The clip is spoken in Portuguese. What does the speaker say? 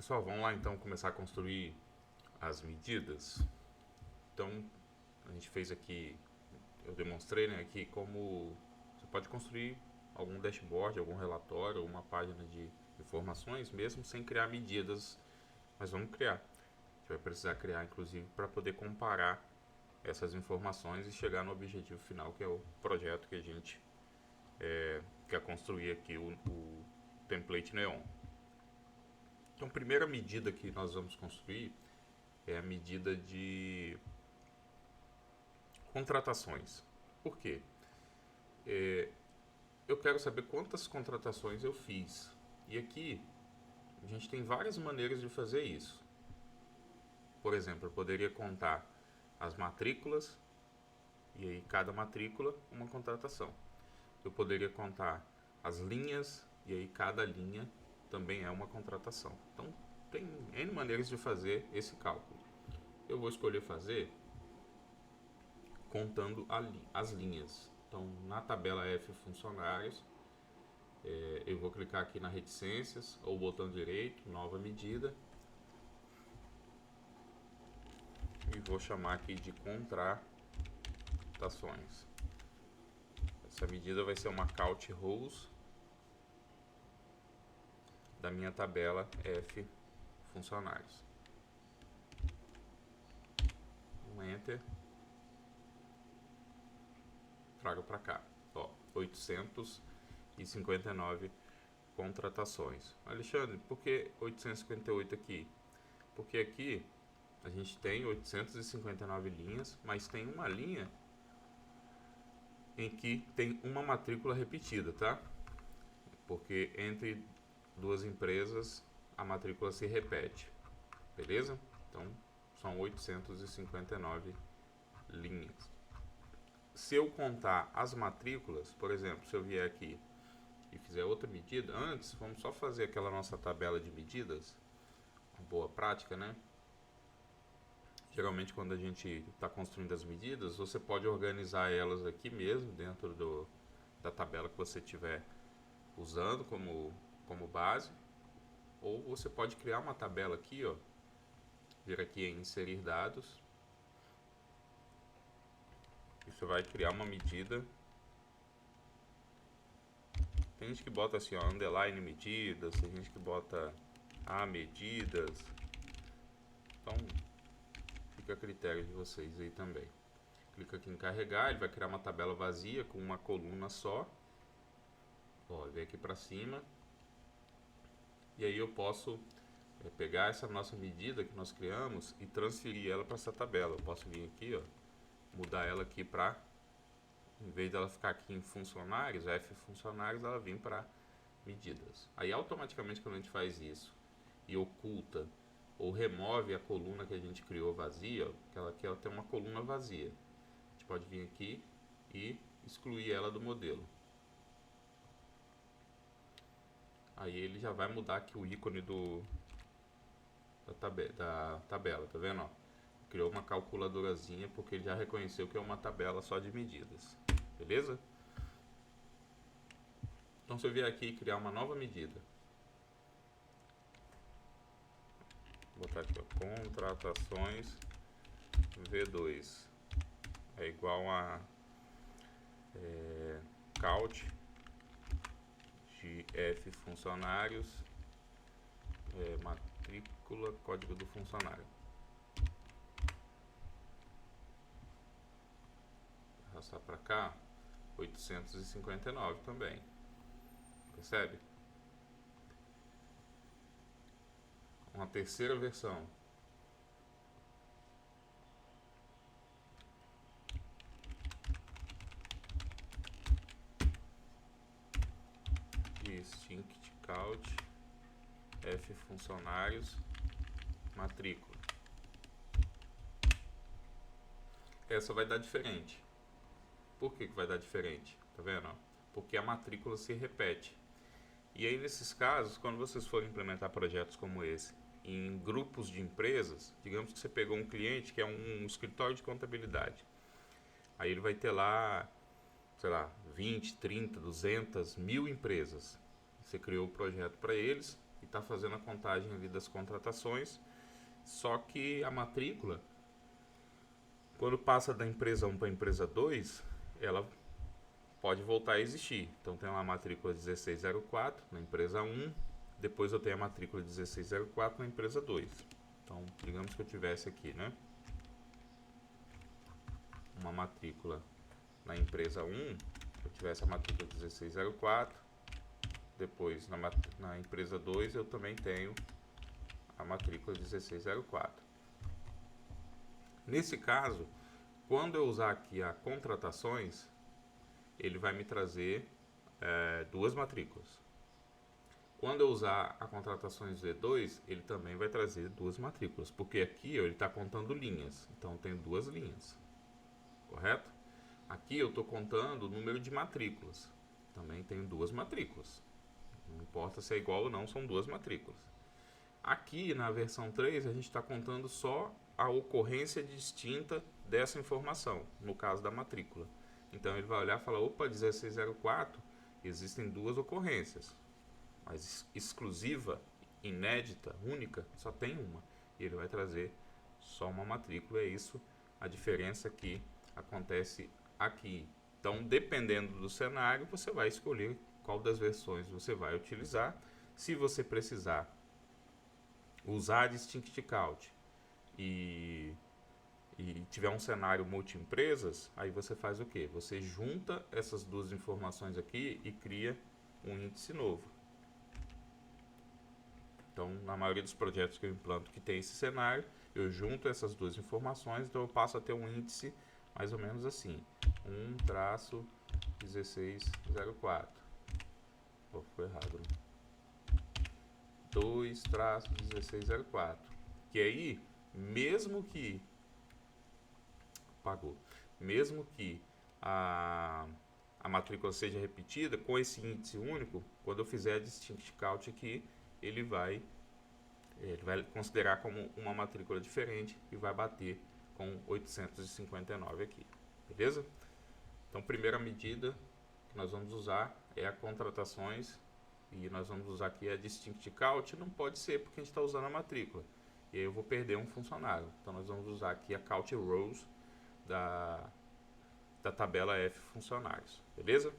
Pessoal, vamos lá então começar a construir as medidas. Então, a gente fez aqui, eu demonstrei, né, aqui como você pode construir algum dashboard, algum relatório, uma página de informações, mesmo sem criar medidas, mas vamos criar. A gente vai precisar criar, inclusive, para poder comparar essas informações e chegar no objetivo final, que é o projeto que a gente quer construir aqui, o template Neon. Então, a primeira medida que nós vamos construir é a medida de contratações. Por quê? Eu quero saber quantas contratações eu fiz. E aqui a gente tem várias maneiras de fazer isso. Por exemplo, eu poderia contar as matrículas e aí cada matrícula uma contratação. Eu poderia contar as linhas e aí cada linha também é uma contratação. Então tem N maneiras de fazer esse cálculo. Eu vou escolher fazer contando as linhas. Então, na tabela F funcionários, eu vou clicar aqui na reticências ou botão direito, nova medida, e vou chamar aqui de contratações. Essa medida vai ser uma count rows da minha tabela F funcionários. Um enter, trago para cá, ó, 859 contratações. Alexandre, por que 858 aqui? Porque aqui a gente tem 859 linhas, mas tem uma linha em que tem uma matrícula repetida, tá? Porque entre duas empresas a matrícula se repete, beleza? Então são 859 linhas. Se eu contar as matrículas, por exemplo, se eu vier aqui e fizer outra medida, antes vamos só fazer aquela nossa tabela de medidas, uma boa prática, né? Geralmente quando a gente está construindo as medidas, você pode organizar elas aqui mesmo, dentro da tabela que você estiver usando como base, ou você pode criar uma tabela aqui, ó, vir aqui em inserir dados, e você vai criar uma medida. Tem gente que bota assim, ó, underline medidas, tem gente que bota a medidas, então fica a critério de vocês aí também. Clica aqui em carregar, ele vai criar uma tabela vazia com uma coluna só. Ó, vem aqui para cima. E aí eu posso pegar essa nossa medida que nós criamos e transferir ela para essa tabela. Eu posso vir aqui, ó, mudar ela aqui para, em vez dela ficar aqui em funcionários, F funcionários, ela vem para medidas. Aí automaticamente quando a gente faz isso e oculta ou remove a coluna que a gente criou vazia, ó, que ela aqui ela tem uma coluna vazia. A gente pode vir aqui e excluir ela do modelo. Aí ele já vai mudar aqui o ícone da tabela, tá vendo? Ó? Criou uma calculadorazinha porque ele já reconheceu que é uma tabela só de medidas, beleza? Então se eu vier aqui e criar uma nova medida, vou botar aqui, ó, contratações V2 é igual a count de F funcionários, matrícula, código do funcionário. Arrastar para cá, 859 também. Percebe? Uma terceira versão. Distinct count F funcionários matrícula. Essa vai dar diferente. Por que vai dar diferente? Tá vendo? Porque a matrícula se repete. E aí nesses casos, quando vocês forem implementar projetos como esse em grupos de empresas, digamos que você pegou um cliente que é um escritório de contabilidade. Aí ele vai ter lá, sei lá, 20, 30, 200, 1000 empresas. Você criou o projeto para eles e está fazendo a contagem ali das contratações, só que a matrícula, quando passa da empresa 1 para a empresa 2, ela pode voltar a existir. Então tem uma matrícula 1604 na empresa 1, depois eu tenho a matrícula 1604 na empresa 2. Então, digamos que eu tivesse aqui, né, uma matrícula na empresa 1, eu tivesse a matrícula 1604, depois na empresa 2 eu também tenho a matrícula 1604. Nesse caso, quando eu usar aqui a contratações, ele vai me trazer duas matrículas. Quando eu usar a contratações V2, ele também vai trazer duas matrículas, porque aqui ó, ele está contando linhas, então tem duas linhas, correto? Aqui eu estou contando o número de matrículas, também tenho duas matrículas, não importa se é igual ou não, são duas matrículas. Aqui na versão 3 a gente está contando só a ocorrência distinta dessa informação, no caso da matrícula. Então ele vai olhar e falar, opa, 1604, existem duas ocorrências, mas exclusiva, inédita, única, só tem uma. E ele vai trazer só uma matrícula, é isso a diferença que acontece aqui. Então, dependendo do cenário, você vai escolher qual das versões você vai utilizar. Se você precisar usar a Distinct Count e tiver um cenário multi-empresas, aí você faz o que? Você junta essas duas informações aqui e cria um índice novo. Então, na maioria dos projetos que eu implanto que tem esse cenário, eu junto essas duas informações, então eu passo a ter um índice mais ou menos assim, 1-1604. Oh, ficou errado, né? 2-1604. Que aí, mesmo que a matrícula seja repetida, com esse índice único, quando eu fizer a Distinct Count aqui, ele vai considerar como uma matrícula diferente e vai bater com 859 aqui, beleza? Então, primeira medida que nós vamos usar é a contratações, e nós vamos usar aqui a Distinct Count. Não pode ser porque a gente está usando a matrícula, e aí eu vou perder um funcionário. Então nós vamos usar aqui a Count Rows da tabela F funcionários, beleza?